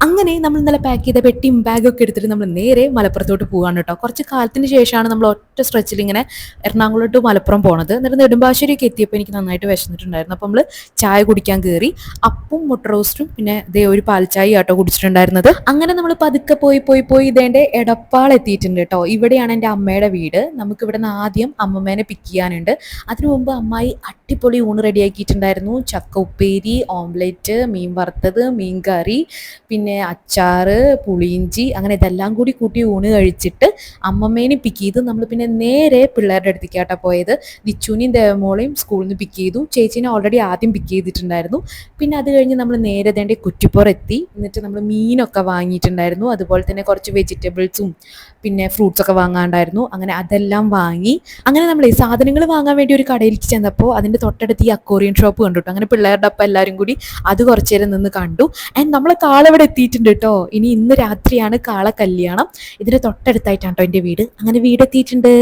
അങ്ങനെ നമ്മൾ ഇന്നലെ പാക്ക് ചെയ്ത പെട്ടിയും ബാഗൊക്കെ എടുത്തിട്ട് നമ്മൾ നേരെ മലപ്പുറത്തോട്ട് പോകാണ് കേട്ടോ. കുറച്ച് കാലത്തിന് ശേഷമാണ് നമ്മൾ ഒറ്റ സ്ട്രെച്ചിൽ ഇങ്ങനെ എറണാകുളം ടു മലപ്പുറം പോണത്. എന്നിട്ട് നെടുമ്പാശ്ശേരിയൊക്കെ എത്തിയപ്പോൾ എനിക്ക് നന്നായിട്ട് വിശന്നിട്ടുണ്ടായിരുന്നു. അപ്പോൾ നമ്മൾ ചായ കുടിക്കാൻ കയറി. അപ്പും മുട്ട റോസ്റ്റും പിന്നെ ഇതേ ഒരു പാൽച്ചായ ആട്ടോ കുടിച്ചിട്ടുണ്ടായിരുന്നത്. അങ്ങനെ നമ്മൾ പതുക്കെ പോയി പോയി പോയി ഇതേൻ്റെ എടപ്പാൾ എത്തിയിട്ടുണ്ട് കേട്ടോ. ഇവിടെയാണ് എൻ്റെ അമ്മയുടെ വീട്. നമുക്ക് ഇവിടെ നിന്ന് ആദ്യം അമ്മമ്മേനെ പിക്ക് ചെയ്യാനുണ്ട്. അതിനു മുമ്പ് അമ്മായി അടിപൊളി ഊണ് റെഡിയാക്കിയിട്ടുണ്ടായിരുന്നു. ചക്ക ഉപ്പേരി, ഓംലെറ്റ്, മീൻ വറുത്തത്, മീൻ കറി, പിന്നെ അച്ചാറ്, പുളിയിഞ്ചി, അങ്ങനെ ഇതെല്ലാം കൂടി കൂട്ടി ഊണ് കഴിച്ചിട്ട് അമ്മമ്മേനെ പിക്ക് ചെയ്ത് നമ്മൾ പിന്നെ നേരെ പിള്ളേരുടെ അടുത്തേക്കാട്ടോ പോയത്. ദിച്ചുവിനെയും ദേവമോളെയും സ്കൂളിൽ നിന്ന് പിക്ക് ചെയ്തു. ചേച്ചീനെ ഓൾറെഡി ആദ്യം പിക്ക് ചെയ്തിട്ടുണ്ടായിരുന്നു. പിന്നെ അത് കഴിഞ്ഞ് നമ്മൾ നേരെ തേണ്ടി കുറ്റിപ്പുറം എത്തി. എന്നിട്ട് നമ്മൾ മീനൊക്കെ വാങ്ങിയിട്ടുണ്ടായിരുന്നു. അതുപോലെ തന്നെ കുറച്ച് വെജിറ്റബിൾസും പിന്നെ ഫ്രൂട്ട്സൊക്കെ വാങ്ങാണ്ടായിരുന്നു. അങ്ങനെ അതെല്ലാം വാങ്ങി. അങ്ങനെ നമ്മൾ ഈ സാധനങ്ങൾ വാങ്ങാൻ വേണ്ടി ഒരു കടയിലേക്ക് ചെന്നപ്പോൾ അതിൻ്റെ തൊട്ടടുത്ത് ഈ അക്വേറിയം ഷോപ്പ് കണ്ടു കേട്ടോ. അങ്ങനെ പിള്ളേരുടെ ഒപ്പം എല്ലാവരും കൂടി അത് കുറച്ച് നേരം നിന്ന് കണ്ടു. ആൻഡ് നമ്മളെ കാളവിടെ എത്തിയിട്ടുണ്ട് കേട്ടോ. ഇനി ഇന്ന് രാത്രിയാണ് കാള കല്യാണം. ഇതിൻ്റെ തൊട്ടടുത്തായിട്ടാണ് കേട്ടോ എൻ്റെ വീട്. അങ്ങനെ വീടെത്തിയിട്ടുണ്ട്.